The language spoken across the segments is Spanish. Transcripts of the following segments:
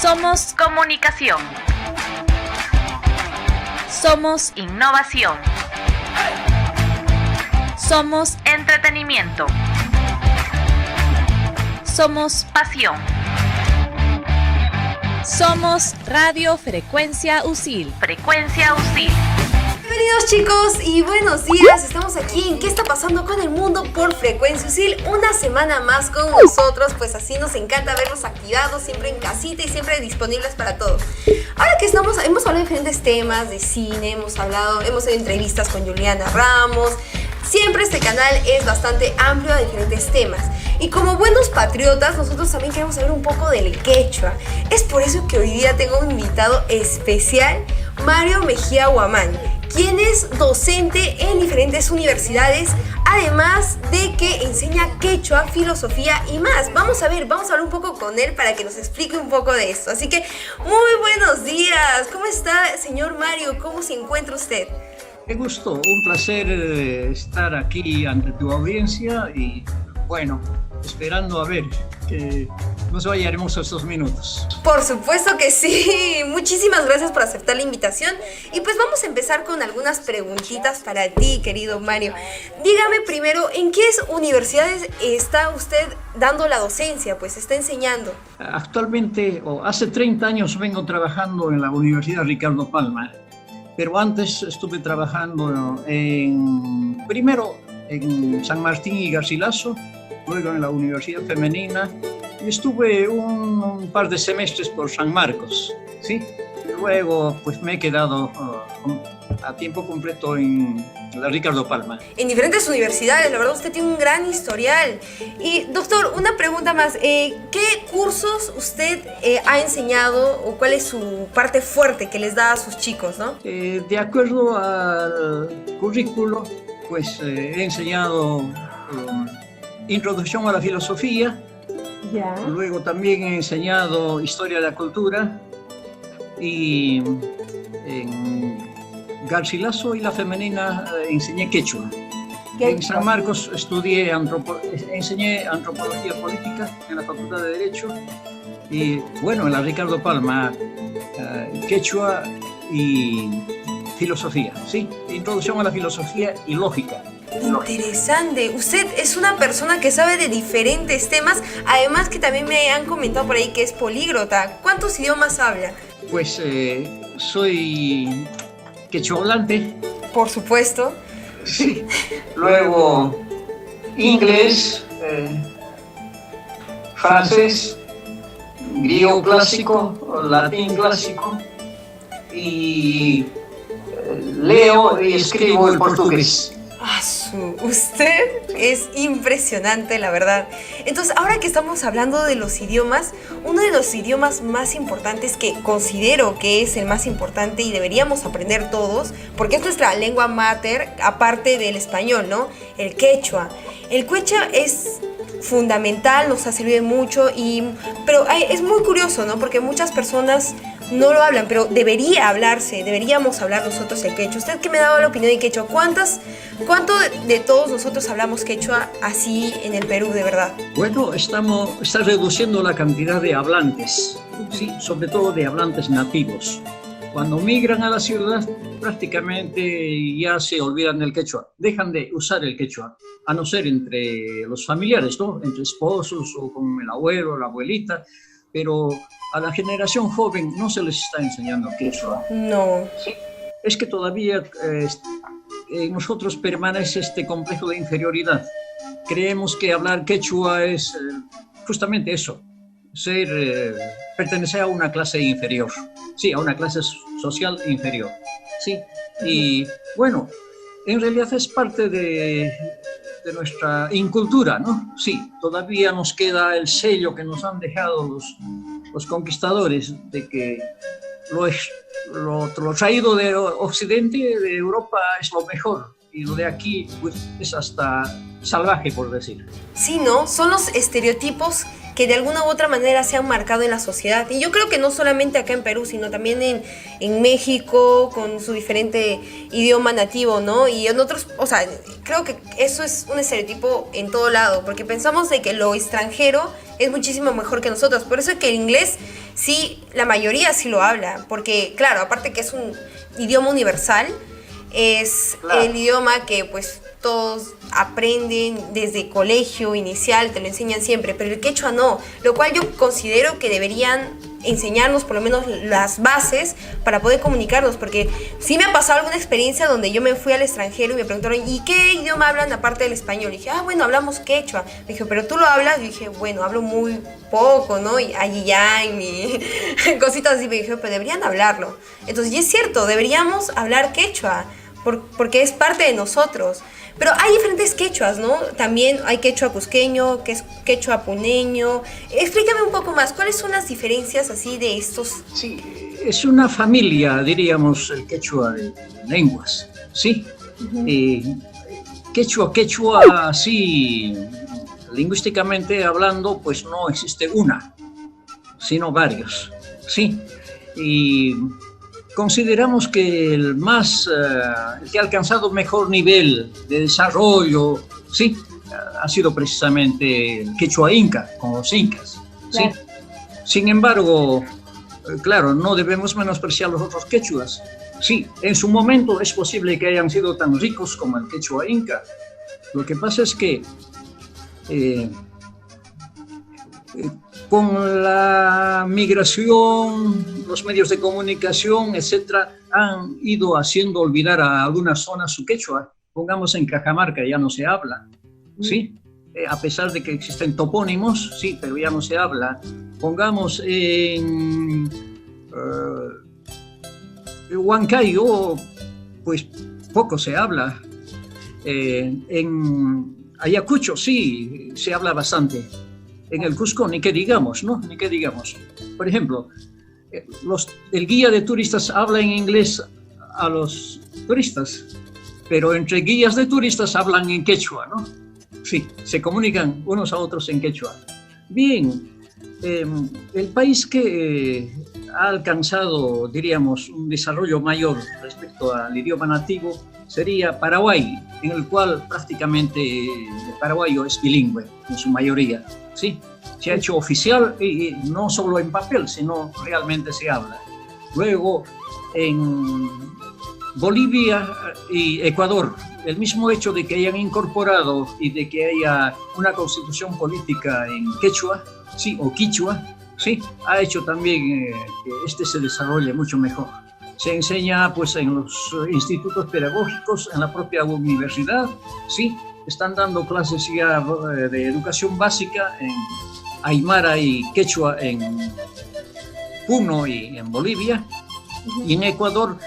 Somos comunicación. Somos innovación. Somos entretenimiento. Somos pasión. Somos Radio Frecuencia USIL. Frecuencia USIL. Bienvenidos chicos y buenos días, estamos aquí en ¿Qué está pasando con el mundo? Por Frecuencia USIL, una semana más con nosotros, pues así nos encanta verlos activados, siempre en casita y siempre disponibles para todos. Ahora que hemos hablado de diferentes temas, de cine, hemos hecho entrevistas con Juliana Ramos, siempre este canal es bastante amplio de diferentes temas. Y como buenos patriotas, nosotros también queremos saber un poco del quechua. Es por eso que hoy día tengo un invitado especial, Mario Mejía Huamán, quien es docente en diferentes universidades, además de que enseña quechua, filosofía y más. Vamos a hablar un poco con él para que nos explique un poco de esto. Así que, muy buenos días. ¿Cómo está, señor Mario? ¿Cómo se encuentra usted? Qué gusto, un placer estar aquí ante tu audiencia y, bueno, esperando a ver que nos vayamos a estos minutos. Por supuesto que sí. Muchísimas gracias por aceptar la invitación. Y pues vamos a empezar con algunas preguntitas para ti, querido Mario. Dígame primero, ¿en qué universidades está usted dando la docencia? Pues está enseñando. Actualmente, hace 30 años vengo trabajando en la Universidad Ricardo Palma, pero antes estuve trabajando primero en San Martín y Garcilaso, luego en la Universidad Femenina, y estuve un par de semestres por San Marcos, ¿sí? Luego pues me he quedado a tiempo completo en la Ricardo Palma. En diferentes universidades, la verdad usted tiene un gran historial. Y doctor, una pregunta más, ¿qué cursos usted ha enseñado o cuál es su parte fuerte que les da a sus chicos, no? De acuerdo al currículo, pues he enseñado Introducción a la filosofía, luego también he enseñado Historia de la cultura y en Garcilaso y la Femenina enseñé quechua. En San Marcos enseñé antropología política en la Facultad de Derecho y bueno, en la Ricardo Palma quechua y filosofía, ¿sí? Introducción a la filosofía y lógica. Interesante, usted es una persona que sabe de diferentes temas, además que también me han comentado por ahí que es políglota. ¿Cuántos idiomas habla? Pues soy quechua hablante. Por supuesto. Sí. Luego inglés, francés, griego clásico, latín clásico y leo y escribo el portugués. Usted es impresionante, la verdad. Entonces, ahora que estamos hablando de los idiomas, uno de los idiomas más importantes que considero que es el más importante y deberíamos aprender todos, porque es nuestra lengua mater, aparte del español, ¿no? El quechua. El quechua es fundamental, nos ha servido mucho, pero es muy curioso, ¿no? Porque muchas personas no lo hablan, pero deberíamos hablar nosotros el quechua. Usted que me ha dado la opinión de quechua, ¿cuánto de todos nosotros hablamos quechua así en el Perú, de verdad? Bueno, está reduciendo la cantidad de hablantes, sí, sobre todo de hablantes nativos. Cuando migran a la ciudad, prácticamente ya se olvidan del quechua, dejan de usar el quechua, a no ser entre los familiares, ¿no? Entre esposos o con el abuelo, la abuelita, pero a la generación joven no se les está enseñando quechua. No. Sí. Es que todavía en nosotros permanece este complejo de inferioridad. Creemos que hablar quechua es justamente eso, pertenecer a una clase inferior, sí, a una clase social inferior, sí. Y bueno, en realidad es parte de nuestra incultura, ¿no? Sí, todavía nos queda el sello que nos han dejado los conquistadores de que lo traído de Occidente, de Europa, es lo mejor, y lo de aquí pues, es hasta salvaje, por decir. Sí, ¿no? Son los estereotipos que de alguna u otra manera se han marcado en la sociedad. Y yo creo que no solamente acá en Perú, sino también en México, con su diferente idioma nativo, ¿no? Y en otros, o sea, creo que eso es un estereotipo en todo lado, porque pensamos de que lo extranjero es muchísimo mejor que nosotros. Por eso es que el inglés, sí, la mayoría sí lo habla, porque claro, aparte que es un idioma universal, es el idioma que pues todos aprenden desde colegio inicial, te lo enseñan siempre, pero el quechua no, lo cual yo considero que deberían enseñarnos por lo menos las bases para poder comunicarnos, porque sí me ha pasado alguna experiencia donde yo me fui al extranjero y me preguntaron, ¿y qué idioma hablan aparte del español? Y dije, bueno, hablamos quechua. Me dijo, ¿pero tú lo hablas? Y dije, bueno, hablo muy poco, ¿no? Y allí ya, y mi cositas así. Me dijo, pero deberían hablarlo. Entonces, y es cierto, deberíamos hablar quechua, porque es parte de nosotros. Pero hay diferentes quechuas, ¿no? También hay quechua cusqueño, que es quechua puneño. Explícame un poco más, ¿cuáles son las diferencias así de estos? Sí, es una familia, diríamos, el quechua de lenguas, ¿sí? Quechua, sí, lingüísticamente hablando, pues no existe una, sino varios, ¿sí? Y consideramos que el que ha alcanzado mejor nivel de desarrollo, ¿sí? Ha sido precisamente el quechua inca, con los incas, ¿sí? Claro. Sin embargo, claro, no debemos menospreciar los otros quechuas. Sí, en su momento es posible que hayan sido tan ricos como el quechua inca. Lo que pasa es que con la migración, los medios de comunicación, etcétera, han ido haciendo olvidar a algunas zonas su quechua. Pongamos en Cajamarca, ya no se habla, ¿sí? A pesar de que existen topónimos, sí, pero ya no se habla. Pongamos en Huancayo, pues poco se habla. En Ayacucho, sí, se habla bastante. En el Cusco, ni qué digamos, ¿no? Ni qué digamos. Por ejemplo, el guía de turistas habla en inglés a los turistas, pero entre guías de turistas hablan en quechua, ¿no? Sí, se comunican unos a otros en quechua. Bien, el país que ha alcanzado, diríamos, un desarrollo mayor respecto al idioma nativo sería Paraguay, en el cual prácticamente el paraguayo es bilingüe en su mayoría. Sí, se ha hecho oficial y no solo en papel, sino realmente se habla. Luego, en Bolivia y Ecuador, el mismo hecho de que hayan incorporado y de que haya una constitución política en quechua, sí, o quichua, sí, ha hecho también que este se desarrolle mucho mejor. Se enseña pues en los institutos pedagógicos, en la propia universidad, sí. Están dando clases ya de educación básica en Aymara y Quechua en Puno y en Bolivia. Y en Ecuador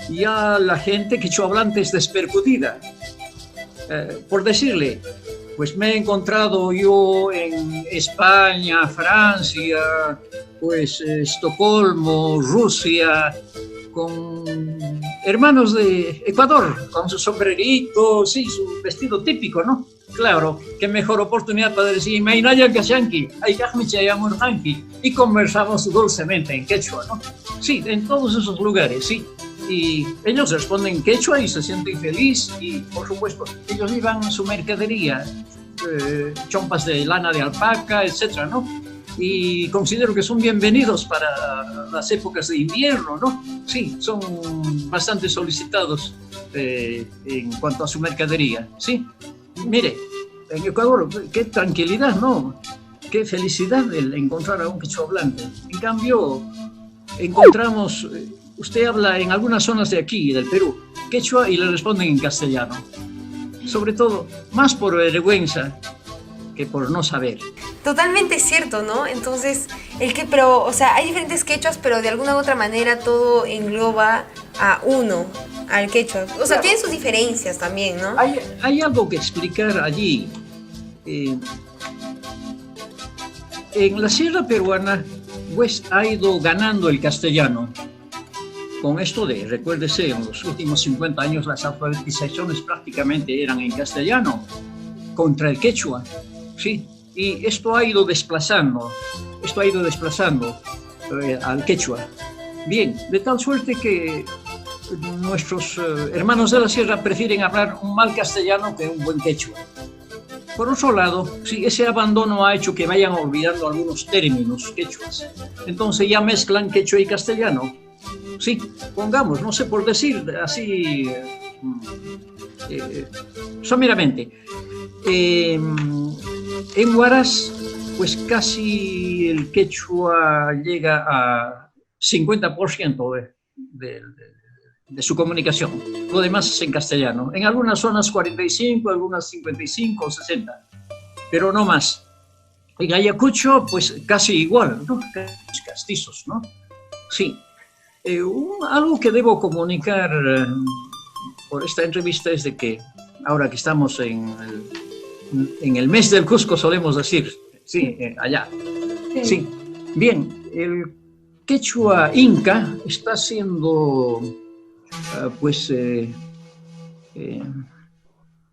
ya la gente quechua hablante es despercudida. Por decirle, pues me he encontrado yo en España, Francia, pues Estocolmo, Rusia, con hermanos de Ecuador, con su sombrerito, sí, su vestido típico, ¿no? Claro, qué mejor oportunidad para decir y conversamos dulcemente en quechua, ¿no? Sí, en todos esos lugares, sí. Y ellos responden en quechua y se sienten felices y, por supuesto, ellos llevan su mercadería, chompas de lana de alpaca, etcétera, ¿no? Y considero que son bienvenidos para las épocas de invierno, ¿no? Sí, son bastante solicitados en cuanto a su mercadería, ¿sí? Mire, en Ecuador, qué tranquilidad, ¿no? Qué felicidad el encontrar a un quechua hablante. En cambio, encontramos, usted habla en algunas zonas de aquí, del Perú, quechua y le responden en castellano. Sobre todo, más por vergüenza que por no saber. Totalmente cierto, ¿no? Entonces, pero, o sea, hay diferentes quechuas, pero de alguna u otra manera todo engloba a uno, al quechua. O sea, claro, tiene sus diferencias también, ¿no? Hay algo que explicar allí. En la sierra peruana, pues, ha ido ganando el castellano. Con esto recuérdese, en los últimos 50 años las alfabetizaciones prácticamente eran en castellano, contra el quechua. Sí, y esto ha ido desplazando al quechua. Bien, de tal suerte que nuestros hermanos de la sierra prefieren hablar un mal castellano que un buen quechua. Por otro lado, sí, ese abandono ha hecho que vayan olvidando algunos términos quechuas. Entonces ya mezclan quechua y castellano. Sí, pongamos, no sé por decir así, someramente. En Huaraz, pues casi el quechua llega a 50% de su comunicación. Lo demás es en castellano. En algunas zonas 45, algunas 55 o 60, pero no más. En Ayacucho, pues casi igual, ¿no? Castizos, ¿no? Sí. Algo que debo comunicar por esta entrevista es de que ahora que estamos en el mes del Cusco, solemos decir, sí, allá. Sí. Bien, el quechua inca está siendo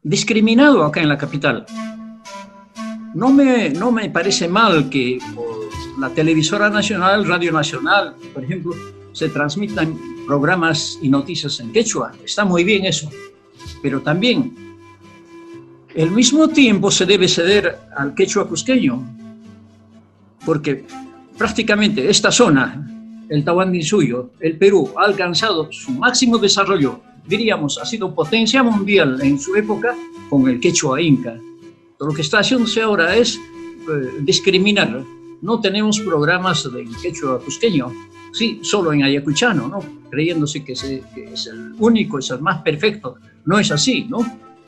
discriminado acá en la capital. No me parece mal que por la televisora nacional, Radio Nacional, por ejemplo, se transmitan programas y noticias en quechua. Está muy bien eso. Pero también, al mismo tiempo, se debe ceder al quechua cusqueño, porque prácticamente esta zona, el Tahuantinsuyo, el Perú, ha alcanzado su máximo desarrollo, diríamos, ha sido potencia mundial en su época con el quechua inca. Lo que está haciéndose ahora es discriminar. No tenemos programas de quechua cusqueño, sí, solo en ayacuchano, ¿no? Creyéndose que es el único, es el más perfecto. No es así, ¿no?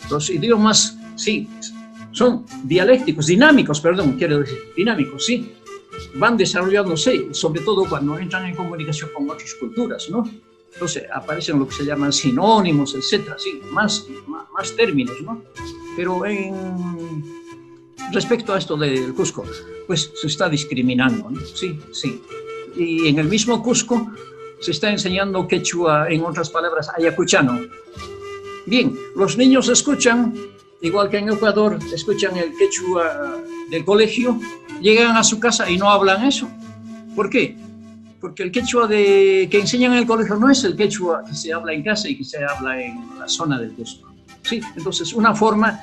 Los idiomas, sí, son dialécticos, dinámicos, perdón, quiero decir, dinámicos, sí. Van desarrollándose, sobre todo cuando entran en comunicación con otras culturas, ¿no? Entonces aparecen lo que se llaman sinónimos, etcétera, sí, más términos, ¿no? Pero respecto a esto del Cusco, pues se está discriminando, ¿no? Sí, sí. Y en el mismo Cusco se está enseñando quechua, en otras palabras, ayacuchano. Bien, los niños escuchan, igual que en Ecuador, escuchan el quechua del colegio, llegan a su casa y no hablan eso. ¿Por qué? Porque el quechua que enseñan en el colegio no es el quechua que se habla en casa y que se habla en la zona del Cusco. ¿Sí? Entonces, una forma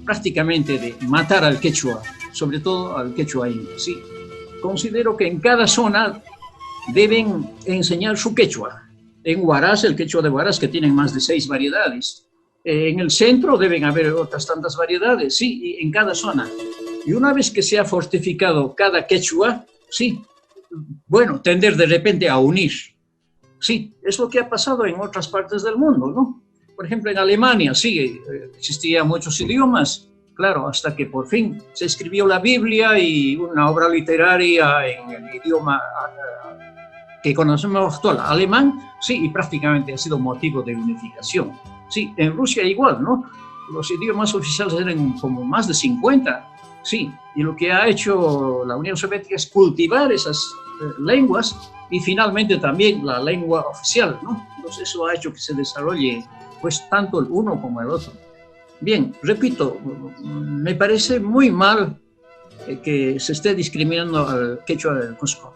prácticamente de matar al quechua, sobre todo al quechua inca. ¿Sí? Considero que en cada zona deben enseñar su quechua. En Huaraz, el quechua de Huaraz, que tienen más de 6 variedades. En el centro deben haber otras tantas variedades, sí, en cada zona. Y una vez que se ha fortificado cada quechua, sí, bueno, tender de repente a unir. Sí, es lo que ha pasado en otras partes del mundo, ¿no? Por ejemplo, en Alemania, sí, existían muchos idiomas, claro, hasta que por fin se escribió la Biblia y una obra literaria en el idioma que conocemos actual, alemán, sí, y prácticamente ha sido motivo de unificación. Sí, en Rusia igual, ¿no? Los idiomas oficiales eran como más de 50, sí, y lo que ha hecho la Unión Soviética es cultivar esas lenguas y finalmente también la lengua oficial, ¿no? Entonces eso ha hecho que se desarrolle pues tanto el uno como el otro. Bien, repito, me parece muy mal que se esté discriminando al quechua del Cusco.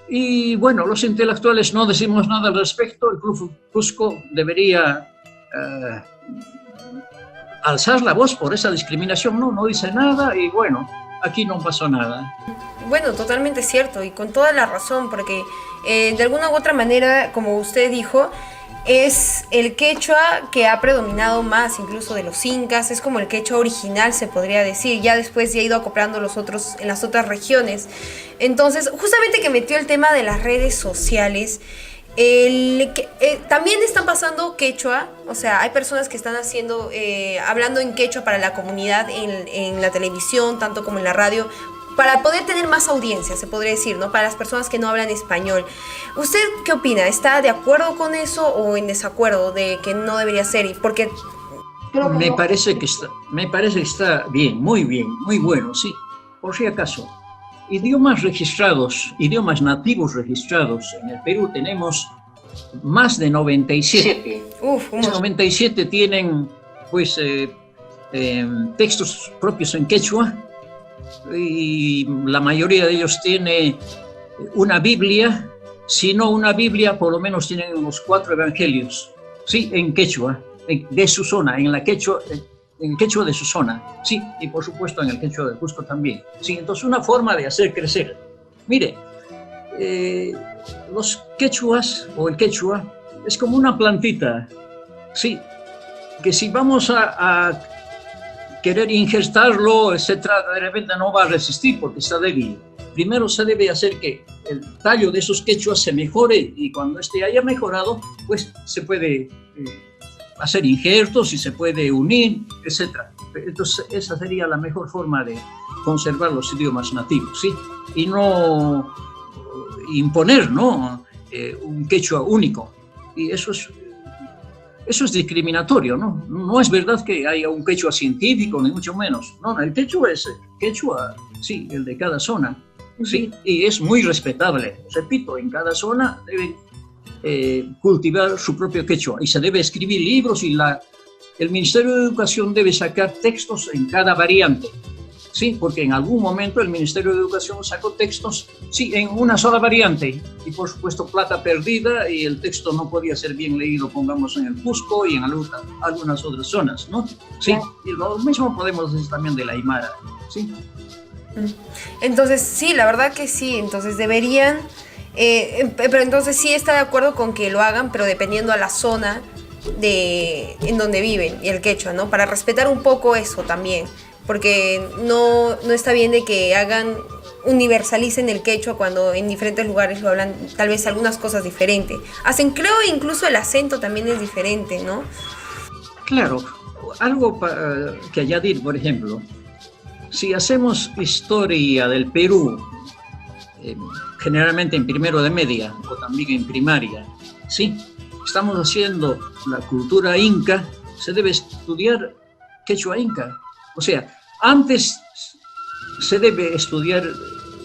Y bueno, los intelectuales no decimos nada al respecto. El Club Cusco debería alzar la voz por esa discriminación. No dice nada y bueno, aquí no pasó nada. Bueno, totalmente cierto y con toda la razón, porque de alguna u otra manera, como usted dijo, es el quechua que ha predominado más incluso de los incas, es como el quechua original, se podría decir, ya después se ha ido acoplando los otros en las otras regiones. Entonces, justamente que metió el tema de las redes sociales, también están pasando quechua, o sea, hay personas que están hablando en quechua para la comunidad en la televisión, tanto como en la radio, para poder tener más audiencia, se podría decir, ¿no? Para las personas que no hablan español. ¿Usted qué opina? ¿Está de acuerdo con eso o en desacuerdo de que no debería ser? Porque me parece que está bien, muy bueno, sí. Por si acaso, idiomas nativos registrados en el Perú tenemos más de 97. Esos 97 tienen, pues, textos propios en quechua, y la mayoría de ellos tiene una Biblia. Si no una Biblia, por lo menos tienen los 4 evangelios, sí, en quechua, de su zona, en el quechua de su zona, sí, y por supuesto en el quechua de Cusco también. Sí, entonces una forma de hacer crecer. Mire, los quechuas o el quechua es como una plantita, sí, que si vamos a querer injertarlo, etcétera, de repente no va a resistir porque está débil. Primero se debe hacer que el tallo de esos quechuas se mejore, y cuando este haya mejorado, pues se puede hacer injertos y se puede unir, etcétera. Entonces esa sería la mejor forma de conservar los idiomas nativos, ¿sí? Y no imponer, ¿no? Un quechua único. Y eso es discriminatorio, ¿no? No es verdad que haya un quechua científico, ni mucho menos. No, el quechua es quechua, sí, el de cada zona, sí, y es muy respetable. Repito, en cada zona deben cultivar su propio quechua, y se debe escribir libros, y el Ministerio de Educación debe sacar textos en cada variante, sí, porque en algún momento el Ministerio de Educación sacó textos, sí, en una sola variante, y por supuesto plata perdida, y el texto no podía ser bien leído, pongamos, en el Cusco y en algunas otras zonas, ¿no? Sí, y lo mismo podemos decir también de la Aymara, ¿sí? Entonces, sí, la verdad que sí, entonces deberían, pero entonces sí está de acuerdo con que lo hagan, pero dependiendo a la zona en donde viven, y el quechua, ¿no? Para respetar un poco eso también, porque no está bien de que universalicen el quechua cuando en diferentes lugares lo hablan, tal vez algunas cosas diferentes. Creo incluso el acento también es diferente, ¿no? Claro, algo que añadir, por ejemplo, si hacemos historia del Perú, generalmente en primero de media o también en primaria, ¿sí? Estamos haciendo la cultura inca, se debe estudiar quechua inca. O sea, antes se debe estudiar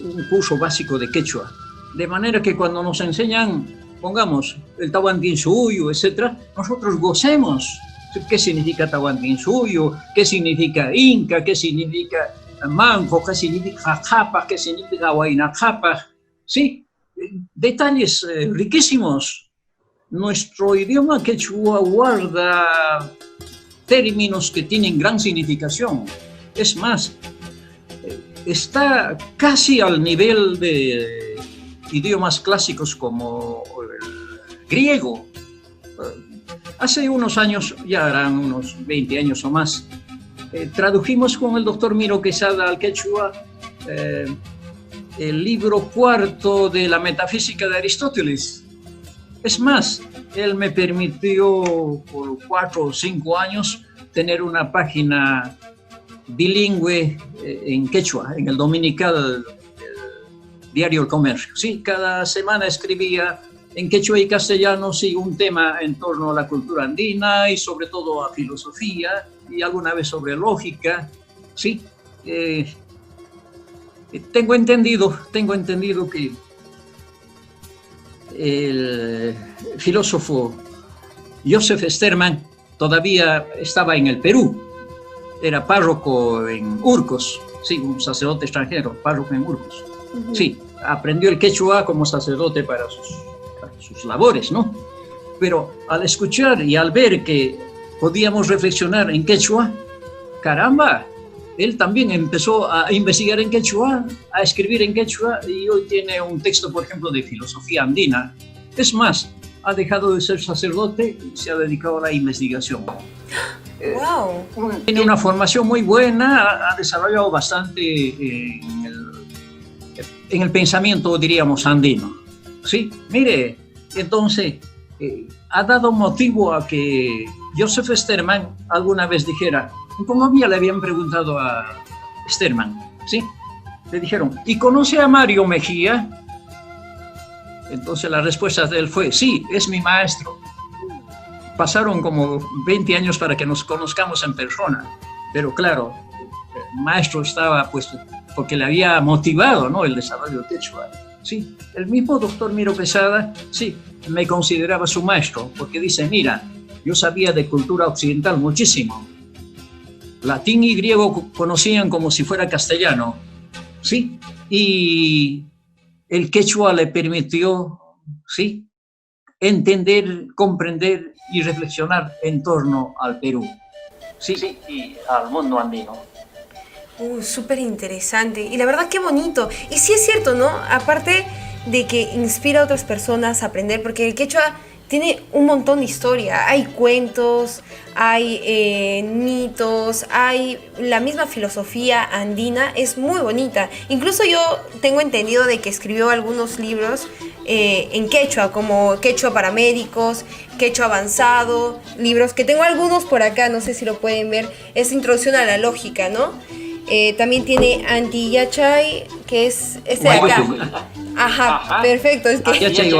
un curso básico de quechua, de manera que cuando nos enseñan, pongamos, el Tahuantinsuyo, etcétera, nosotros gocemos qué significa Tahuantinsuyo, qué significa inca, qué significa manco, qué significa japa, qué significa huaynajapa, sí, detalles riquísimos. Nuestro idioma quechua guarda términos que tienen gran significación. Es más, está casi al nivel de idiomas clásicos como el griego. Hace unos años, ya harán unos 20 años o más, tradujimos con el doctor Miro Quesada al quechua el libro 4 de la Metafísica de Aristóteles. Es más, él me permitió por 4 o 5 años tener una página bilingüe en quechua, en el dominical diario El Comercio. Sí, cada semana escribía en quechua y castellano, sí, un tema en torno a la cultura andina y sobre todo a filosofía y alguna vez sobre lógica, sí. Tengo entendido que el filósofo Joseph Sterman todavía estaba en el Perú, era párroco en Urcos, sí, un sacerdote extranjero, párroco en Urcos. Uh-huh. Sí, aprendió el quechua como sacerdote para sus labores, ¿no? Pero al escuchar y al ver que podíamos reflexionar en quechua, caramba, él también empezó a investigar en quechua, a escribir en quechua, y hoy tiene un texto, por ejemplo, de filosofía andina. Es más, ha dejado de ser sacerdote y se ha dedicado a la investigación. Wow. Tiene una formación muy buena, ha desarrollado bastante en el pensamiento, diríamos, andino. Sí, mire, entonces ha dado motivo a que Joseph Sterman alguna vez dijera, en Colombia le habían preguntado a Sterman, ¿sí? Le dijeron, ¿y conoce a Mario Mejía? Entonces la respuesta de él fue, sí, es mi maestro. Pasaron como 20 años para que nos conozcamos en persona, pero claro, el maestro estaba, pues, porque le había motivado, ¿no?, el desarrollo quechua. Sí, el mismo doctor Miro Quesada, sí, me consideraba su maestro, porque dice, mira, yo sabía de cultura occidental muchísimo, latín y griego conocían como si fuera castellano, ¿sí? Y el quechua le permitió, ¿sí?, entender, comprender y reflexionar en torno al Perú, sí, y al mundo andino. Súper interesante. Y la verdad, qué bonito. Y sí es cierto, ¿no? Aparte de que inspira a otras personas a aprender, porque el quechua tiene un montón de historia. Hay cuentos, hay mitos, hay la misma filosofía andina, es muy bonita. Incluso yo tengo entendido de que escribió algunos libros en quechua, como Quechua para Médicos, Quechua Avanzado, libros que tengo algunos por acá, no sé si lo pueden ver, es Introducción a la Lógica, ¿no? También tiene Antiyachay, que es este de acá. Ajá, perfecto, es que...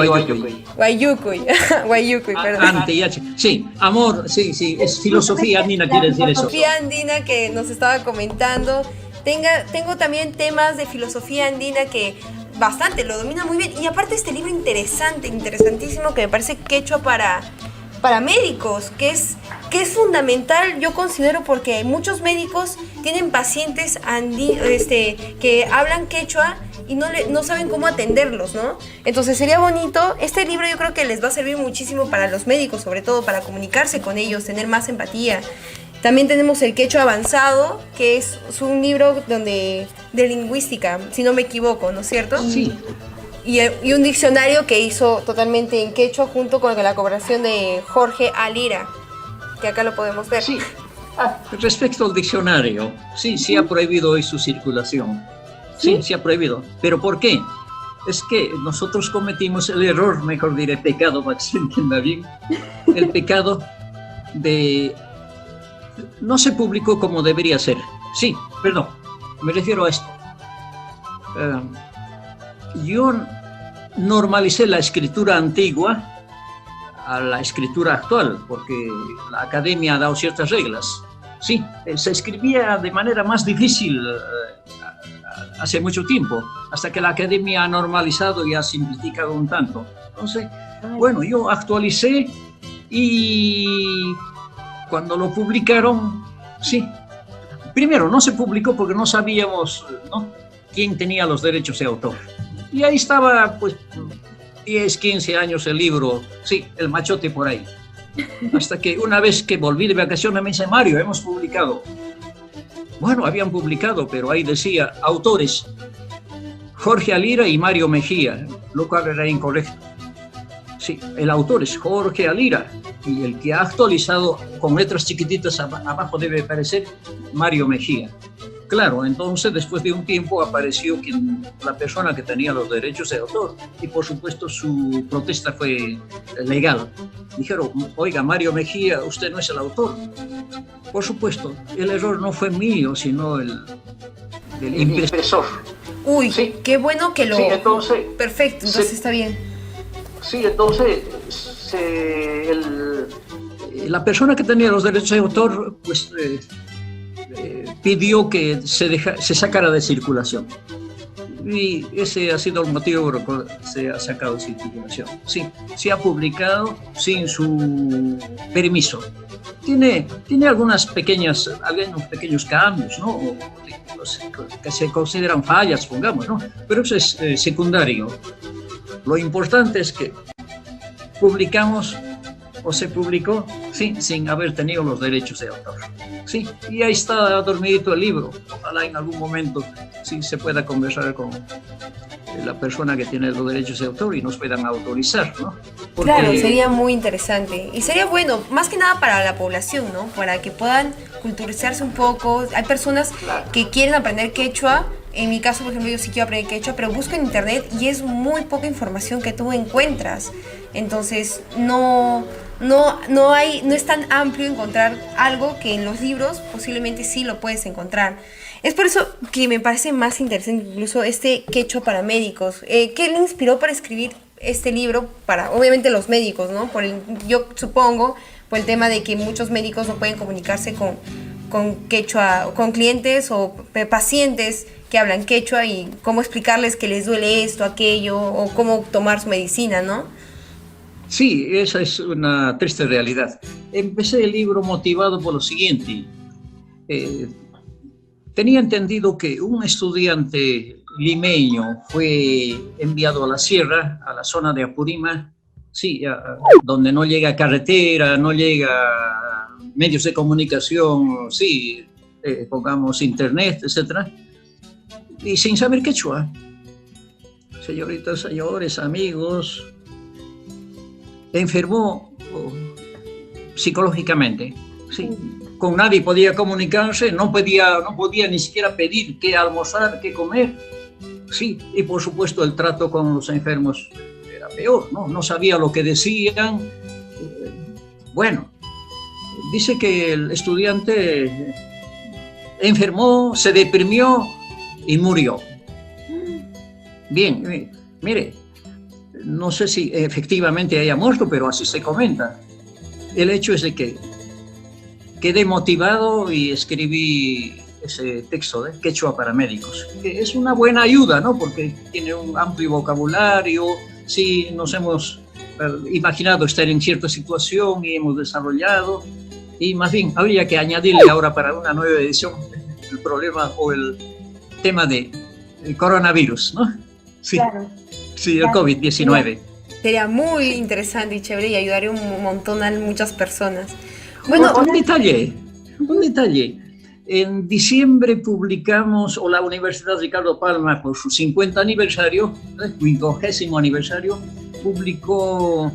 Guayucuy, perdón. Antiyachay, sí, amor, sí, es filosofía andina, quiere decir eso. Filosofía andina que nos estaba comentando. Tengo también temas de filosofía andina que bastante, lo domina muy bien. Y aparte este libro interesantísimo, que me parece Quechua para Médicos, que es fundamental, yo considero, porque muchos médicos tienen pacientes que hablan quechua y no saben cómo atenderlos, ¿no? Entonces sería bonito, este libro yo creo que les va a servir muchísimo para los médicos, sobre todo para comunicarse con ellos, tener más empatía. También tenemos el Quechua Avanzado, que es un libro de lingüística, si no me equivoco, ¿no es cierto? Sí. Y un diccionario que hizo totalmente en quechua junto con la colaboración de Jorge Alira, que acá lo podemos ver. Sí. Respecto al diccionario, sí ha prohibido hoy su circulación. Sí ha prohibido. ¿Pero por qué? Es que nosotros cometimos el error, mejor diré pecado, para que se entienda bien, el pecado de... No se publicó como debería ser. Sí, perdón, me refiero a esto. Yo normalicé la escritura antigua a la escritura actual, porque la academia ha dado ciertas reglas. Sí, se escribía de manera más difícil hace mucho tiempo, hasta que la academia ha normalizado y ha simplificado un tanto. Entonces, bueno, yo actualicé y cuando lo publicaron, sí, primero no se publicó porque no sabíamos, ¿no?, quién tenía los derechos de autor. Y ahí estaba, pues, 10, 15 años el libro, sí, el machote por ahí. Hasta que una vez que volví de vacaciones me dice: Mario, hemos publicado. Bueno, habían publicado, pero ahí decía autores Jorge Alira y Mario Mejía, lo cual era incorrecto. Sí, el autor es Jorge Alira y el que ha actualizado con letras chiquititas abajo debe aparecer Mario Mejía. Claro, entonces después de un tiempo apareció la persona que tenía los derechos de autor y por supuesto su protesta fue legal. Dijeron: oiga, Mario Mejía, usted no es el autor. Por supuesto, el error no fue mío, sino del impresor. Uy, sí. Qué bueno que lo... Sí, entonces... Perfecto, entonces está bien. Sí, entonces la persona que tenía los derechos de autor, pues... pidió que se sacara de circulación y ese ha sido el motivo por el cual se ha sacado de circulación. Sí, se ha publicado sin su permiso. Tiene algunos pequeños cambios, ¿no?, que se consideran fallas, pongamos, ¿no?, pero eso es secundario. Lo importante es que publicamos o se publicó, sí, sin haber tenido los derechos de autor. Sí, y ahí está dormidito el libro. Ojalá en algún momento sí se pueda conversar con la persona que tiene los derechos de autor y nos puedan autorizar, ¿no? Porque... Claro, sería muy interesante. Y sería bueno, más que nada para la población, ¿no? Para que puedan culturizarse un poco. Hay personas que quieren aprender quechua. En mi caso, por ejemplo, yo sí quiero aprender quechua, pero busco en internet y es muy poca información que tú encuentras. Entonces, no es tan amplio encontrar algo que en los libros posiblemente sí lo puedes encontrar. Es por eso que me parece más interesante incluso este Quechua para Médicos. ¿Qué le inspiró para escribir este libro para, obviamente, los médicos, ¿no? Yo supongo por el tema de que muchos médicos no pueden comunicarse con quechua, con clientes o pacientes que hablan quechua y cómo explicarles que les duele esto, aquello, o cómo tomar su medicina, ¿no? Sí, esa es una triste realidad. Empecé el libro motivado por lo siguiente. tenía entendido que un estudiante limeño fue enviado a la sierra, a la zona de Apurímac, sí, donde no llega carretera, no llega medios de comunicación, sí, pongamos internet, etc. Y sin saber quechua. Señoritas, señores, amigos, enfermó psicológicamente, sí. Con nadie podía comunicarse, no podía ni siquiera pedir qué almorzar, qué comer, sí. Y por supuesto el trato con los enfermos era peor, no sabía lo que decían. Bueno, dice que el estudiante enfermó, se deprimió y murió. Bien, mire, no sé si efectivamente haya muerto, pero así se comenta. El hecho es de que quedé motivado y escribí ese texto de Quechua para Médicos, que es una buena ayuda, ¿no? Porque tiene un amplio vocabulario, sí, nos hemos imaginado estar en cierta situación y hemos desarrollado, y más bien habría que añadirle ahora para una nueva edición el problema o el tema de el coronavirus, ¿no? Sí, claro. Sí, el COVID-19. Sería muy interesante y chévere y ayudaría un montón a muchas personas. Bueno, un detalle. En diciembre publicamos, o la Universidad Ricardo Palma, por su 50 aniversario, 50º aniversario, publicó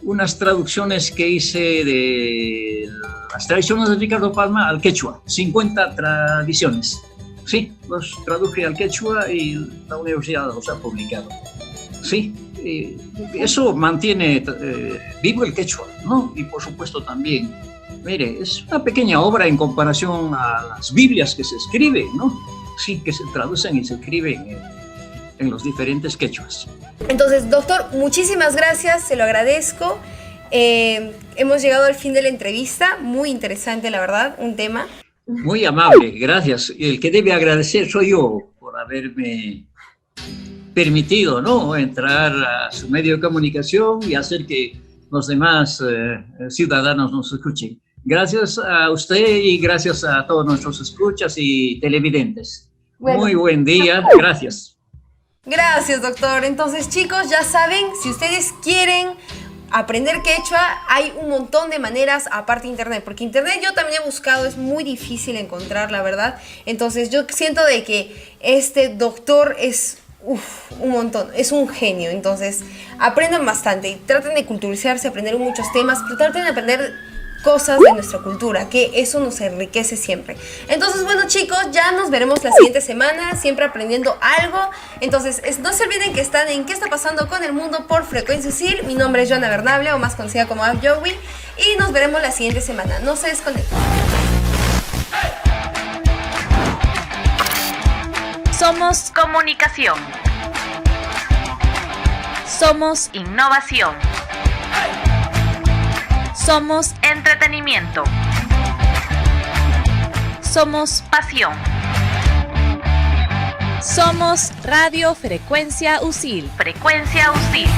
unas traducciones que hice de las tradiciones de Ricardo Palma al quechua, 50 tradiciones. Sí, los traduje al quechua y la universidad los ha publicado. Sí, eso mantiene vivo el quechua, ¿no? Y por supuesto también, mire, es una pequeña obra en comparación a las Biblias que se escriben, ¿no? Sí, que se traducen y se escriben en los diferentes quechuas. Entonces, doctor, muchísimas gracias, se lo agradezco. Hemos llegado al fin de la entrevista, muy interesante, la verdad, un tema. Muy amable, gracias. El que debe agradecer soy yo por haberme permitido, ¿no?, entrar a su medio de comunicación y hacer que los demás ciudadanos nos escuchen. Gracias a usted y gracias a todos nuestros escuchas y televidentes. Bueno, muy buen día, gracias. Gracias, doctor. Entonces, chicos, ya saben, si ustedes quieren aprender quechua, hay un montón de maneras aparte de internet, porque internet yo también he buscado, es muy difícil encontrar, la verdad. Entonces yo siento de que este doctor es un montón, es un genio. Entonces aprendan bastante, traten de culturizarse, aprender muchos temas, pero traten de aprender cosas de nuestra cultura, que eso nos enriquece siempre. Entonces, bueno, chicos, ya nos veremos la siguiente semana, siempre aprendiendo algo. Entonces, no se olviden que están en ¿Qué está pasando con el mundo? Por Frecuencia USIL. Mi nombre es Joana Bernable, o más conocida como Joey, y nos veremos la siguiente semana. No se desconecten. Somos comunicación. Somos innovación. Somos entretenimiento. Somos pasión. Somos Radio Frecuencia USIL. Frecuencia USIL.